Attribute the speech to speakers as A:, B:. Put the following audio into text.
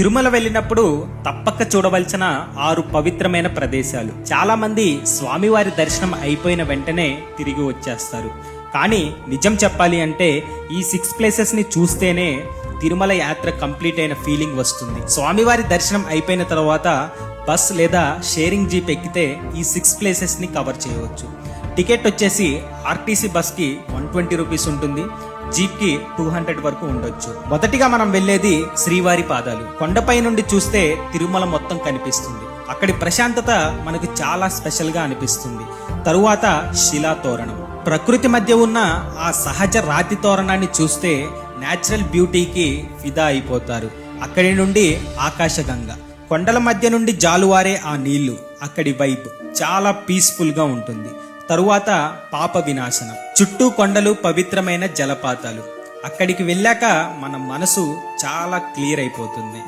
A: తిరుమల వెళ్ళినప్పుడు తప్పక చూడవలసిన 6 పవిత్రమైన ప్రదేశాలు. చాలా మంది స్వామివారి దర్శనం అయిపోయిన వెంటనే తిరిగి వచ్చేస్తారు. కానీ నిజం చెప్పాలి అంటే ఈ 6 ప్లేసెస్ ని చూస్తేనే తిరుమల యాత్ర కంప్లీట్ అయిన ఫీలింగ్ వస్తుంది. స్వామివారి దర్శనం అయిపోయిన తర్వాత బస్ లేదా షేరింగ్ జీప్ ఎక్కితే ఈ 6 ప్లేసెస్ ని కవర్ చేయవచ్చు. టికెట్ వచ్చేసి ఆర్టీసీ బస్ కి 120 రూపీస్ ఉంటుంది, జీప్ కి 200 వరకు ఉండొచ్చు. మొదటిగా మనం వెళ్లేది శ్రీవారి పాదాలు. కొండపై నుండి చూస్తే తిరుమల మొత్తం కనిపిస్తుంది. అక్కడి ప్రశాంతత మనకు చాలా స్పెషల్ గా అనిపిస్తుంది. తరువాత శిలా తోరణం. ప్రకృతి మధ్య ఉన్న ఆ సహజ రాతి తోరణాన్ని చూస్తే నేచురల్ బ్యూటీకి ఫిదా అయిపోతారు. అక్కడి నుండి ఆకాశగంగ, కొండల మధ్య నుండి జాలువారే ఆ నీళ్లు, అక్కడి వైబ్ చాలా పీస్ఫుల్ గా ఉంటుంది. తరువాత పాప వినాశనం. చుట్టూ కొండలు, పవిత్రమైన జలపాతాలు. అక్కడికి వెళ్ళాక మన మనసు చాలా క్లియర్ అయిపోతుంది.